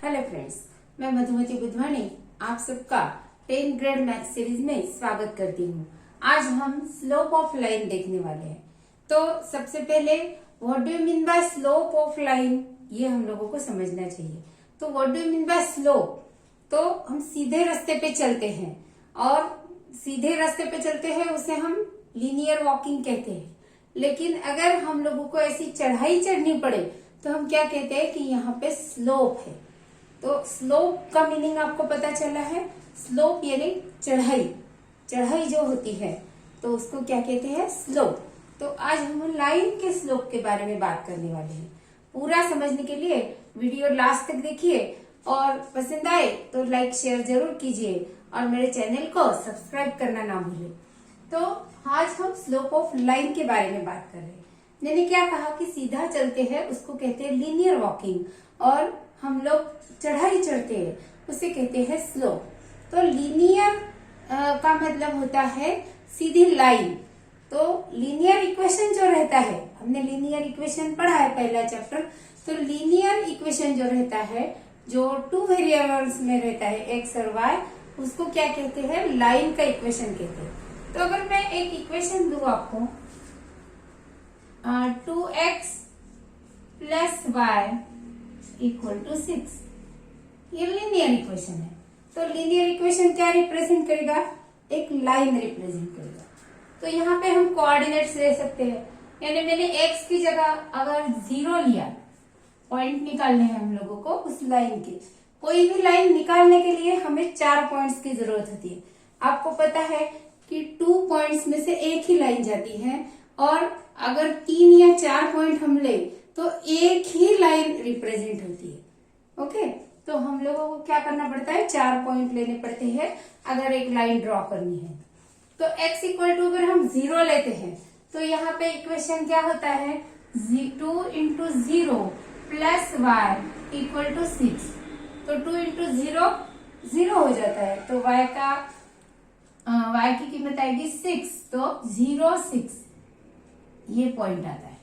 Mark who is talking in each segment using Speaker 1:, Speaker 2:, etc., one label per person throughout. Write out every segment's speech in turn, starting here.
Speaker 1: Hello friends, मैं मधुमती बुधवानी आप सबका 10th ग्रेड मैथ सीरीज में स्वागत करती हूँ। आज हम स्लोप ऑफ लाइन देखने वाले हैं। तो सबसे पहले what do you mean by slope of line, ये हम लोगों को समझना चाहिए। तो what do you mean by slope, तो हम सीधे रास्ते पे चलते हैं और सीधे रास्ते पे चलते हैं उसे हम लीनियर वॉकिंग कहते हैं। लेकिन अगर हम लोगों को ऐसी चढ़ाई चढ़नी पड़े तो हम क्या कहते हैं कि यहाँ पे स्लोप है। तो स्लोप का मीनिंग आपको पता चला है। स्लोप यानी चढ़ाई, चढ़ाई जो होती है तो उसको क्या कहते हैं, स्लोप। तो आज हम लाइन के स्लोप के बारे में बात करने वाले हैं। पूरा समझने के लिए वीडियो लास्ट तक देखिए और पसंद आए तो लाइक शेयर जरूर कीजिए और मेरे चैनल को सब्सक्राइब करना ना भूलें। तो आज हम स्लोप ऑफ लाइन के बारे में बात कर रहे हैं। मैंने क्या कहा कि सीधा चलते हैं उसको कहते हैं लीनियर वॉकिंग, और हम लोग चढ़ाई चढ़ते हैं उसे कहते हैं स्लोप। तो लीनियर का मतलब होता है सीधी लाइन। तो लीनियर इक्वेशन जो रहता है, हमने लीनियर इक्वेशन पढ़ा है पहला चैप्टर। तो लीनियर इक्वेशन जो रहता है, जो 2 वेरिएबल्स में रहता है एक्स और वाई, उसको क्या कहते हैं, लाइन का इक्वेशन कहते हैं। तो अगर मैं एक इक्वेशन दू आपको 2x plus y equal to 6, ये लीनियर इक्वेशन है। तो लीनियर इक्वेशन क्या रिप्रेजेंट करेगा, एक लाइन रिप्रेजेंट करेगा। तो यहाँ पे हम कोऑर्डिनेट्स ले सकते हैं, यानी मैंने x की जगह अगर 0 लिया, पॉइंट निकालने हैं हम लोगों को उस लाइन के। कोई भी लाइन निकालने के लिए हमें 4 पॉइंट्स की जरूरत होती है। आपको पता है कि 2 पॉइंट्स में से एक ही लाइन जाती है, और अगर 3 या 4 पॉइंट हम ले तो एक ही लाइन रिप्रेजेंट होती है। ओके, तो हम लोगों को क्या करना पड़ता है, 4 पॉइंट लेने पड़ते हैं अगर एक लाइन ड्रॉ करनी है। तो x इक्वल टू अगर हम 0 लेते हैं तो यहाँ पे इक्वेशन क्या होता है, 2 into 0 plus y equal to 6। तो 2 इंटू 0 0 हो जाता है, तो y की कीमत आएगी 6, तो 0 6 ये पॉइंट आता है।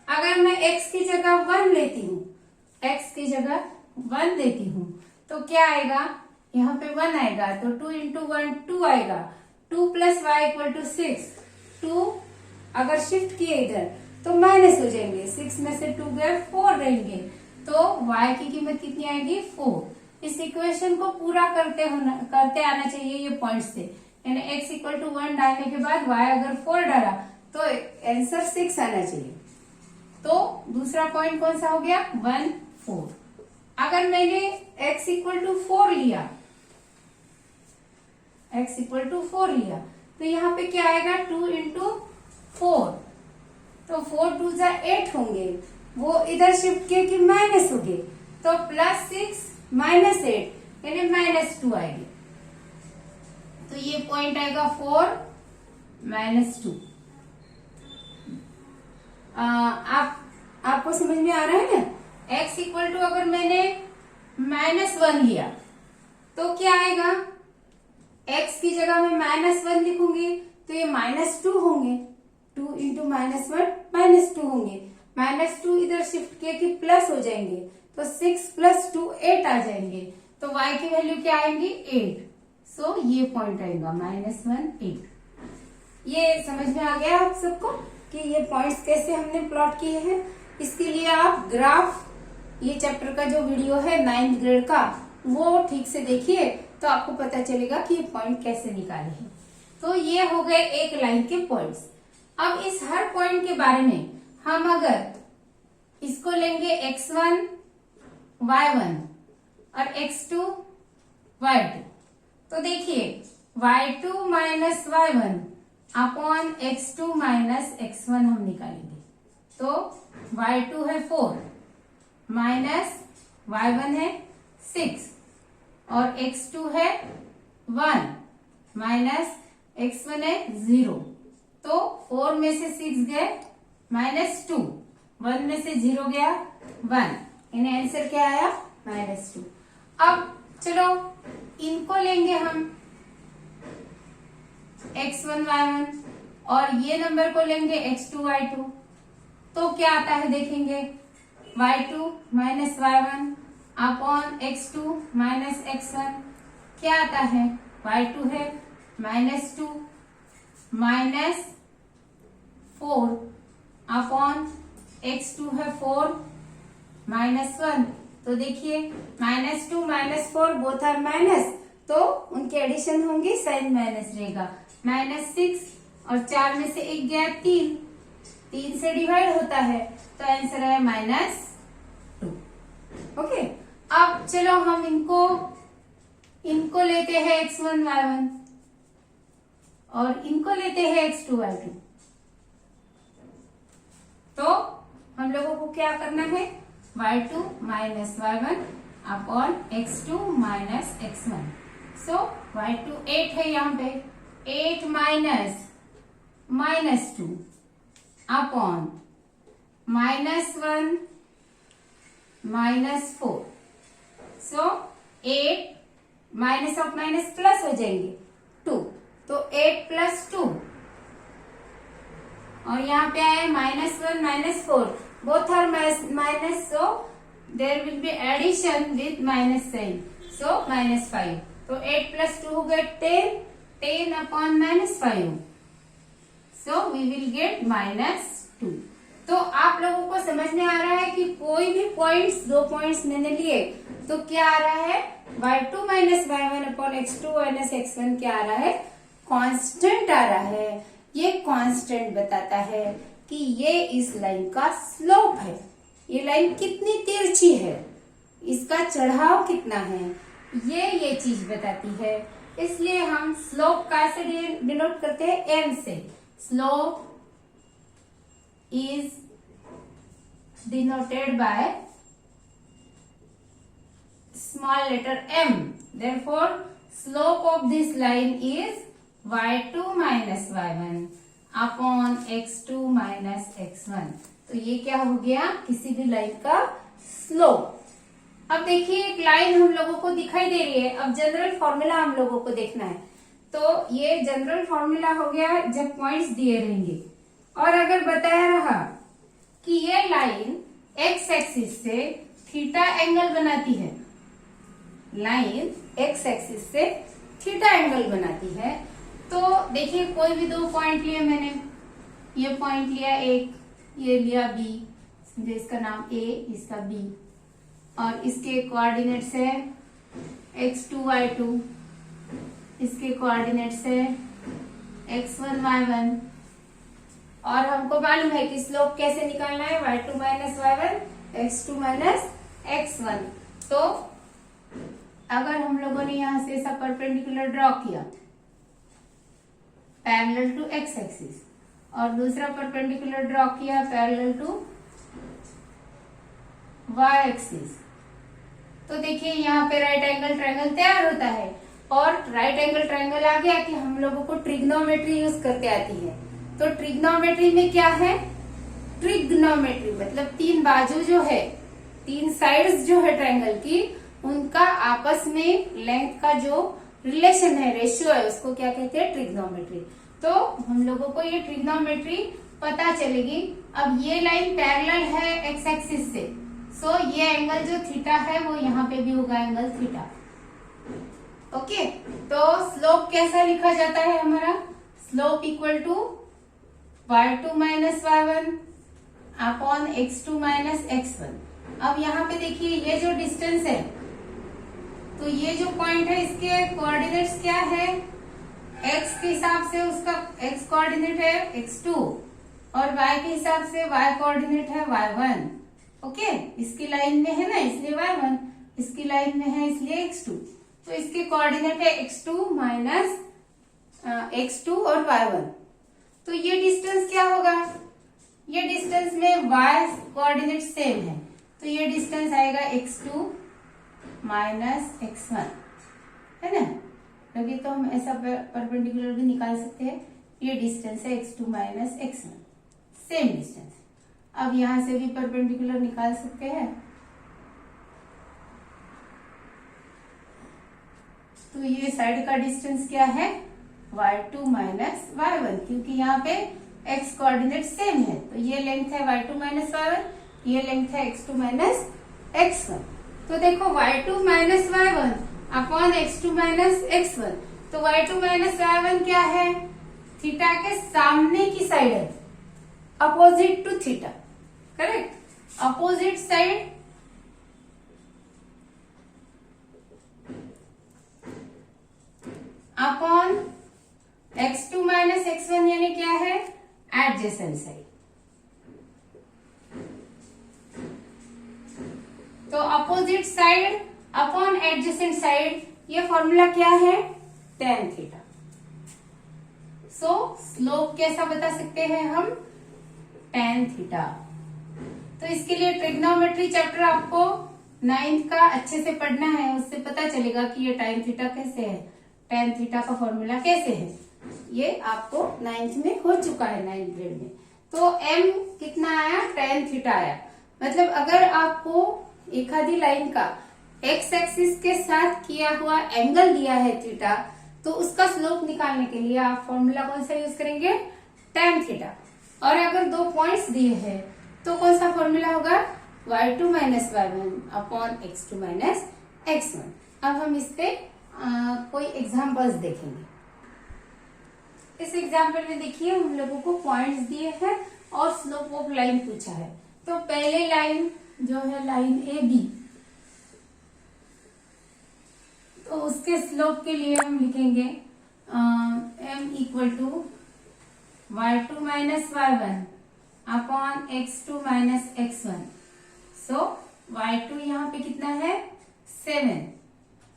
Speaker 1: अगर मैं x की जगह 1 लेती हूँ, x की जगह 1 देती हूँ तो क्या आएगा, यहाँ पे 1 आएगा, तो 2 इंटू 1 2 आएगा। 2 प्लस वाई इक्वल टू 6। 2 अगर शिफ्ट किए इधर तो माइनस हो जाएंगे, 6 में से 2 गए 4 रहेंगे, तो y की कीमत कितनी आएगी, 4। इस इक्वेशन को पूरा करते आना चाहिए ये पॉइंट से, यानी x इक्वल टू 1 डालने के बाद y अगर 4 डाला तो आंसर 6 आना चाहिए। तो दूसरा पॉइंट कौन सा हो गया, 1 4। अगर मैंने x इक्वल टू 4 लिया, x इक्वल टू 4 लिया, तो यहाँ पे क्या आएगा, 2 इंटू 4, तो 4 2 जा 8 होंगे, वो इधर शिफ्ट किए कि माइनस हो गए, तो प्लस 6 माइनस 8 यानी माइनस 2 आएगी। तो ये पॉइंट आएगा 4 माइनस 2। आपको समझ में आ रहा है ना। x इक्वल टू अगर मैंने -1 लिया तो क्या आएगा, x की जगह मैं -1 लिखूंगी तो ये -2 होंगे, 2 इंटू -1 -2 होंगे, -2 इधर शिफ्ट किए कि प्लस हो जाएंगे, तो 6 प्लस 2 8 आ जाएंगे, तो y की वैल्यू क्या आएंगी, 8। सो ये पॉइंट आएगा -1 8। ये समझ में आ गया आप सबको कि ये पॉइंट्स कैसे हमने प्लॉट किए हैं। इसके लिए आप ग्राफ, ये चैप्टर का जो वीडियो है 9th ग्रेड का, वो ठीक से देखिए तो आपको पता चलेगा कि ये पॉइंट कैसे निकाले हैं। तो ये हो गए एक लाइन के पॉइंट्स। अब इस हर पॉइंट के बारे में हम अगर इसको लेंगे x1 y1 और x2 y2, तो देखिए y2 minus y1 upon x2 minus x1 हम निकालेंगे। तो y2 है 4 माइनस y1 है 6 और x2 है 1 माइनस x1 है 0। तो 4 में से 6 गए -2, 1 में से 0 गया 1, यानी आंसर क्या आया, -2। अब चलो इनको लेंगे हम x1 y1 और ये नंबर को लेंगे x2 y2, तो क्या आता है देखेंगे, y2 minus y1 upon x2 minus x1 क्या आता है, y2 है -2 माइनस 4 अपॉन x2 है 4 -1। तो देखिए -2 -4 बोथ आर माइनस, तो उनके एडिशन होंगे, साइन माइनस रहेगा। -6 और 4 में से एक गया 3 से डिवाइड होता है, तो आंसर है -2। ओके, अब चलो हम इनको लेते हैं x1 y1 और इनको लेते हैं x2 y2। तो हम लोगों को क्या करना है, y2 minus y1 upon x2 minus x1। So y2 8 है, यहाँ पे 8 -2 upon -1 -4। So 8 minus of minus plus हो जाएंगे 2, तो 8 + 2 और यहाँ पे आए -1 -4 both are minus, so there will be addition with minus sign, so -5। तो 8 + 2 हो गए 10 upon -5, so we will get -2। तो आप लोगों को समझ में आ रहा है कि कोई भी पॉइंट्स, 2 पॉइंट्स मैंने लिए तो क्या आ रहा है, y2 minus y1 upon x2 minus x1 क्या आ रहा है, कांस्टेंट आ रहा है। ये कांस्टेंट बताता है कि ये इस लाइन का स्लोप है, ये लाइन कितनी तिरछी है, इसका चढ़ाव कितना है, ये चीज बताती है। इसलिए हम स्लोप कैसे डिनोट करते हैं, m से। Slope is denoted by small letter m, therefore slope of this line is y2 minus y1 upon x2 minus x1। तो ये क्या हो गया, किसी भी लाइन का स्लोप। अब देखिए एक लाइन हम लोगों को दिखाई दे रही है, अब जनरल फॉर्मूला हम लोगों को देखना है। तो ये जनरल फॉर्मूला हो गया जब पॉइंट्स दिए रहेंगे, और अगर बताया रहा कि ये लाइन x एक्सिस से थीटा एंगल बनाती है, लाइन x एक्सिस से थीटा एंगल बनाती है, तो देखिए कोई भी 2 पॉइंट लिए मैंने, ये पॉइंट लिया एक, ये लिया b, इसका नाम a, इसका b, और इसके कोऑर्डिनेट्स है x2 y2, इसके कोऑर्डिनेट्स है x1 y1, और हमको मालूम है कि स्लोप कैसे निकालना है, y2 minus y1 x2 minus x1। तो अगर हम लोगों ने यहां से ऐसा परपेंडिकुलर ड्रॉ किया पैरेलल टू x एक्सिस, और दूसरा परपेंडिकुलर ड्रॉ किया पैरेलल टू y एक्सिस, तो देखिए यहाँ पे राइट एंगल ट्रायंगल तैयार होता है। और राइट एंगल ट्रायंगल आ गया कि हम लोगों को ट्रिग्नोमेट्री यूज करते आती है। तो ट्रिग्नोमेट्री में क्या है, ट्रिग्नोमेट्री मतलब 3 बाजू जो है, 3 साइड्स जो है ट्रायंगल की, उनका आपस में लेंथ का जो रिलेशन है, रेशियो है, उसको क्या कहते हैं, ट्रिग्नोमेट्री। तो हम लोगों को ये ट्रिग्नोमेट्री पता चलेगी। अब ये लाइन पैरेलल है एक्स एक्सिस से, सो ये एंगल जो थीटा है वो यहाँ पे भी होगा एंगल थीटा। ओके, तो स्लोप कैसा लिखा जाता है हमारा, slope equal to y2 minus y1 upon x2 minus x1। अब यहाँ पे देखिए ये जो डिस्टेंस है, तो ये जो पॉइंट है इसके कोऑर्डिनेट्स क्या है, x के हिसाब से उसका x कोऑर्डिनेट है x2 और y के हिसाब से y कोऑर्डिनेट है y1। ओके, इसकी लाइन में है ना इसलिए y1, इसकी लाइन में है इसलिए x2। तो इसके कोऑर्डिनेट है x2 माइनस x2 और y1। तो ये डिस्टेंस क्या होगा, ये डिस्टेंस में y कोऑर्डिनेट सेम है, तो ये डिस्टेंस आएगा x2 माइनस x1, है ना। क्योंकि तो हम ऐसा परपेंडिकुलर भी निकाल सकते हैं, ये डिस्टेंस है x2 minus x1, same distance. अब यहां से भी परपेंडिकुलर निकाल सकते हैं, तो ये साइड का डिस्टेंस क्या है, y2 माइनस y1, क्योंकि यहाँ पे x कोऑर्डिनेट सेम है, तो ये लेंथ है y2 माइनस y1, ये लेंथ है x2 माइनस x1। तो देखो y2 minus y1 upon x2 minus x1। तो y2 माइनस y1 क्या है? थीटा के सामने की साइड है, opposite to theta, correct, opposite side upon x2 minus x1 यानी क्या है? Adjacent side. तो opposite side upon adjacent side, ये फॉर्मूला क्या है? tan theta. सो स्लोप कैसा बता सकते हैं हम? tan theta. तो इसके लिए ट्रिग्नोमेट्री चैप्टर आपको 9th का अच्छे से पढ़ना है, उससे पता चलेगा कि ये tan थीटा कैसे है, tan थीटा का फॉर्मूला कैसे है। ये आपको 9th में हो चुका है, 9th ग्रेड में। तो m कितना आया? tan थीटा आया। मतलब अगर आपको एक आधी लाइन का x एक्सिस के साथ किया हुआ एंगल दिया है थीटा, तो उसका स्लोप निकालने के लिए आप फॉर्मूला कौन सा यूज करेंगे? tan theta. और अगर दो पॉइंट्स दिए हैं तो कौन सा फॉर्मूला होगा? y2 minus y1 upon x2 minus x1। अब हम इस पे कोई एग्जाम्पल्स देखेंगे। इस एग्जाम्पल में देखिए हम लोगों को पॉइंट्स दिए हैं और स्लोप ऑफ लाइन पूछा है। तो पहले लाइन जो है लाइन ए बी, तो उसके स्लोप के लिए हम लिखेंगे m equal to y2 minus y1 upon x2 minus x1। So y2 यहाँ पे कितना है? 7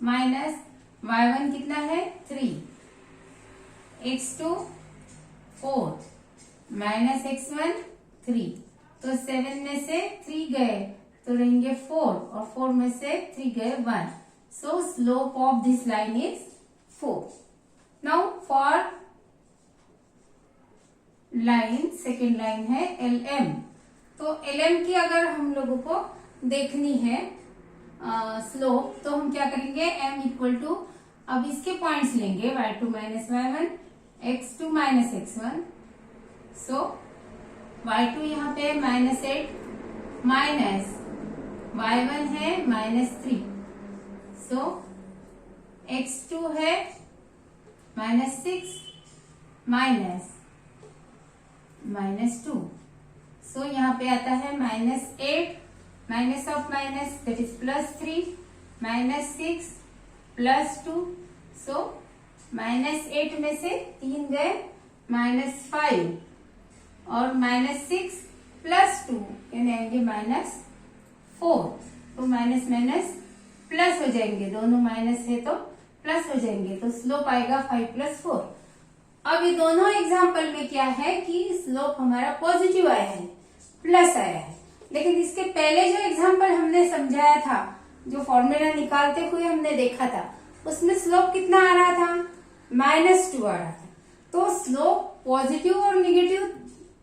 Speaker 1: माइनस y1 कितना है? 3, x2 4 माइनस x1 3। तो 7 में से 3 गए तो रहेंगे 4 और 4 में से 3 गए 1। सो slope of this line is 4। Now for line, second line है LM। तो LM की अगर हम लोगों को देखनी है स्लोप, तो हम क्या करेंगे? m इक्वल टू, अब इसके पॉइंट्स लेंगे y2 minus y1, x2 minus x1। So y2 यहाँ पे -8 माइनस y1 है -3। सो x2 है -6 -2। सो यहाँ पे आता है -8 minus of minus that is +3 -6 +2। सो -8 में से 3 गए -5 और -6 +2 यानी आएंगे -4। तो माइनस माइनस प्लस हो जाएंगे, दोनों माइनस है तो प्लस हो जाएंगे, तो स्लोप आएगा 5 + 4। अब ये दोनों एग्जाम्पल में क्या है कि स्लोप हमारा पॉजिटिव आया है, प्लस आया है। लेकिन इसके पहले जो एग्जाम्पल हमने समझाया था, जो फॉर्मूला निकालते हुए हमने देखा था, उसमें स्लोप कितना आ रहा था? -2 आ रहा था। तो स्लोप पॉजिटिव और निगेटिव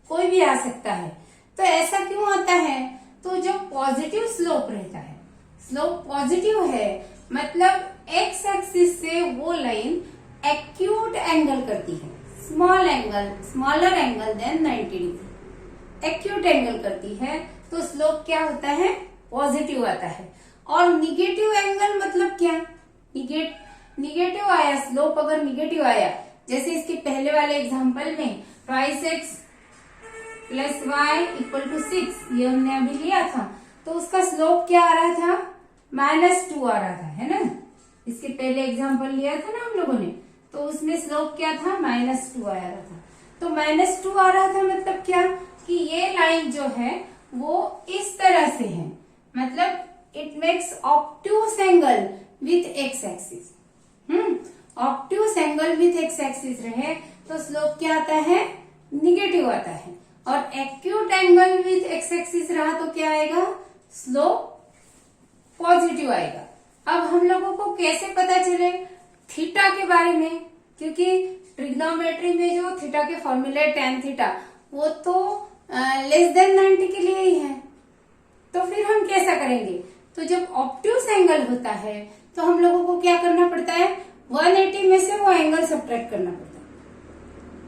Speaker 1: कोई भी आ सकता है। तो ऐसा क्यों होता है? तो जो पॉजिटिव स्लोप रहता है, स्लोप पॉजिटिव है, मतलब एक्स एक्सिस से वो लाइन एक्यूट एंगल करती है, smaller angle than 90 degree, acute angle करती है। तो स्लोप क्या होता है? पॉजिटिव आता है। और निगेटिव एंगल मतलब क्या? निगेटिव आया स्लोप, अगर निगेटिव आया, जैसे इसके पहले वाले एग्जांपल में 2x + y = 6, ये हमने अभी लिया था, तो उसका स्लोप क्या आ रहा था? -2 आ रहा था, है ना। इसके पहले एग्जांपल लिया था ना हम लोगों ने, तो उसमें स्लोप क्या था? -2 आ रहा था। तो -2 आ रहा था मतलब क्या कि ये लाइन जो है वो इस तरह से है, मतलब it makes obtuse angle with x axis. Obtuse angle with x axis रहे तो स्लोप क्या आता है? निगेटिव आता है। और acute angle with x axis रहा तो क्या आएगा? स्लोप पॉजिटिव आएगा। अब हम लोगों को कैसे पता चले थीटा के बारे में? क्योंकि ट्रिग्नोमेट्री में जो थीटा के फॉर्मूले tan थीटा वो तो <90 के लिए ही है। तो फिर हम कैसा करेंगे? तो जब ऑब्ट्यूस एंगल होता है तो हम लोगों को क्या करना पड़ता है? 180 में से वो एंगल सब्ट्रैक्ट करना पड़ता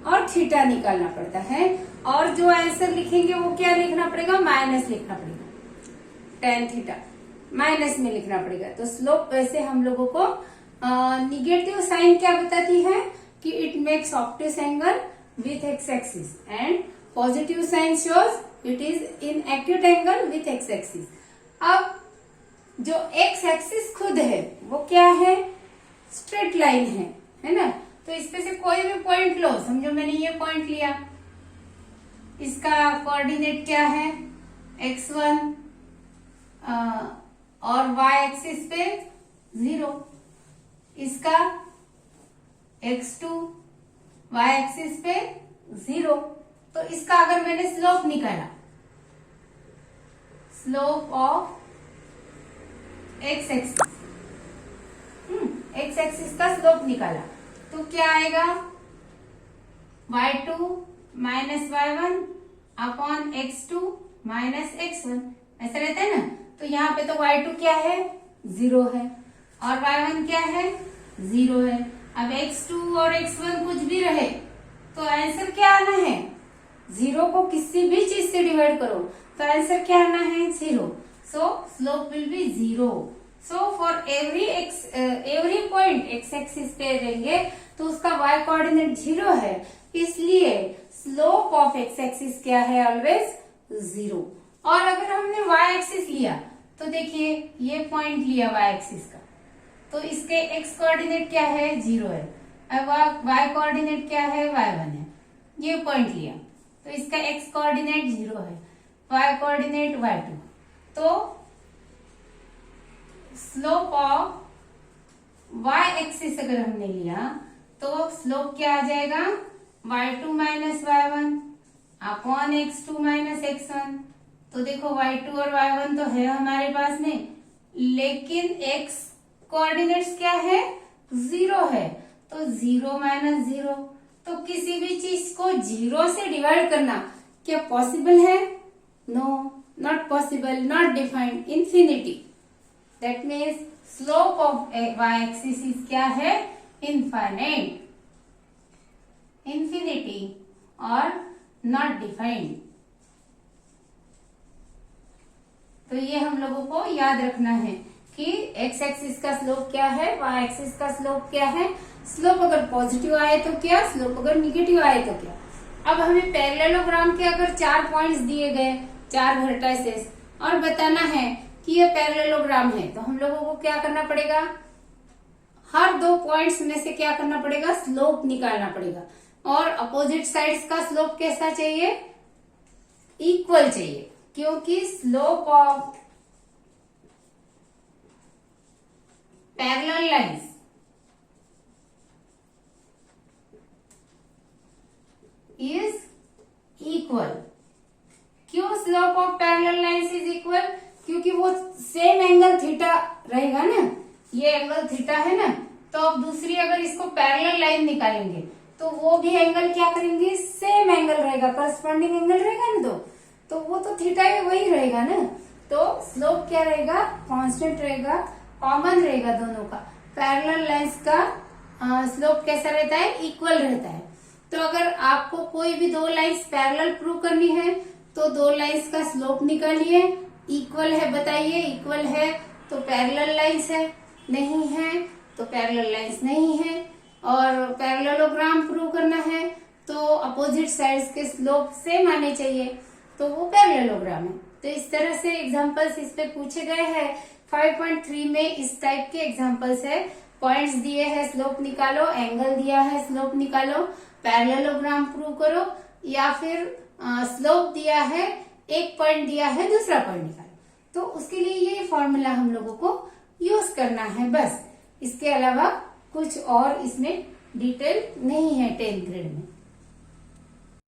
Speaker 1: है और थीटा निकालना पड़ता है। और जो आंसर लिखेंगे वो क्या लिखना पड़ेगा? माइनस लिखना पड़ेगा tan थीटा। माइनस में लिखना पड़ेगा। तो स्लोप वैसे हम लोगों को निगेटिव साइन क्या बताती है कि it makes obtuse angle with x axis and positive sign shows it is in acute angle with x axis. अब जो एक्स एक्सिस खुद है वो क्या है, स्ट्रेट लाइन है ना। तो इसमें से कोई भी पॉइंट लो, समझो मैंने ये पॉइंट लिया, इसका कोऑर्डिनेट क्या है x1 और y एक्सिस पे 0, इसका x2 y एक्सिस पे 0। तो इसका अगर मैंने स्लोप निकाला, slope of x axis, x axis का स्लोप निकाला तो क्या आएगा, y2 minus y1 upon x2 minus x1, ऐसा रहता है ना। तो यहाँ पे तो y2 क्या है, 0 है और y1 क्या है, 0 है। अब x2 और x1 कुछ भी रहे तो आंसर क्या आना है, 0 को किसी भी चीज से डिवाइड करो तो आंसर क्या आना है, 0। सो slope will be 0। So for every point x axis पे रहेंगे तो उसका y कोऑर्डिनेट 0 है, इसलिए स्लोप ऑफ एक्स एक्सिस क्या है, ऑलवेज 0। और अगर हमने y एक्सिस लिया तो देखिए ये पॉइंट लिया y एक्सिस का, तो इसके x कोऑर्डिनेट क्या है, 0 है। अब y कोऑर्डिनेट क्या है, y1 है। ये पॉइंट लिया तो इसका x कोऑर्डिनेट 0 है, y कोऑर्डिनेट y2। तो स्लोप ऑफ y एक्सिस अगर हमने लिया तो स्लोप क्या आ जाएगा, y2 minus y1 upon x2 minus x1। तो देखो y2 और y1 तो है हमारे पास में, लेकिन x कोऑर्डिनेट्स क्या है, 0 है। तो 0 माइनस 0, तो किसी भी चीज को 0 से डिवाइड करना क्या पॉसिबल है, no, not possible, not defined, infinity. That means slope of y axis is क्या है, इनफाइनाइट, इन्फिनिटी और नॉट डिफाइंड। तो ये हम लोगों को याद रखना है कि x एक्सिस का स्लोप क्या है, y एक्सिस का स्लोप क्या है। स्लोप अगर पॉजिटिव आए तो क्या, स्लोप अगर निगेटिव आए तो क्या। अब हमें पैरेललोग्राम के अगर 4 पॉइंट्स दिए गए, 4 वर्टाइसेस, और बताना है कि ये पैरेललोग्राम है, तो हम लोगों को क्या करना पड़ेगा, हर 2 पॉइंट्स में से क्या करना पड़ेगा, स्लोप निकालना पड़ेगा। और अपोजिट साइड्स का स्लोप कैसा चाहिए, इक्वल चाहिए, क्योंकि slope of parallel lines is equal. क्यों slope of parallel lines is equal, क्योंकि वो सेम एंगल थीटा रहेगा ना, ये एंगल थीटा है ना। तो अब दूसरी अगर इसको पैरेलल लाइन निकालेंगे तो वो भी एंगल क्या करेंगे, सेम एंगल रहेगा, करस्पॉन्डिंग एंगल रहेगा ना। तो वो तो थीटा ही वही रहेगा ना। तो स्लोप क्या रहेगा, कांस्टेंट रहेगा, कॉमन रहेगा दोनों का। पैरेलल लाइंस का स्लोप कैसा रहता है, इक्वल रहता है। तो अगर आपको कोई भी 2 लाइंस पैरेलल प्रूव करनी है तो 2 लाइंस का स्लोप निकालिए, इक्वल है बताइए, इक्वल है तो पैरेलल लाइंस है, नहीं है तो पैरेलल लाइंस नहीं है। और पैरेललोग्राम प्रूव करना है तो अपोजिट साइड्स के स्लोप सेम आने चाहिए, तो वो पैरेललोग्राम है। तो इस तरह से एग्जांपल्स इस पे पूछे गए हैं। 5.3 में इस टाइप के एग्जांपल्स है, पॉइंट्स दिए हैं, स्लोप निकालो, एंगल दिया है, स्लोप निकालो, पैरेललोग्राम प्रूव करो, या फिर स्लोप दिया है, एक पॉइंट दिया है, दूसरा पॉइंट निकालो। तो उसके लिए ये फॉर्मूला हम लोगों को यूज करना है बस। इसके अलावा कुछ और इसमें डिटेल नहीं है 10th ग्रेड में।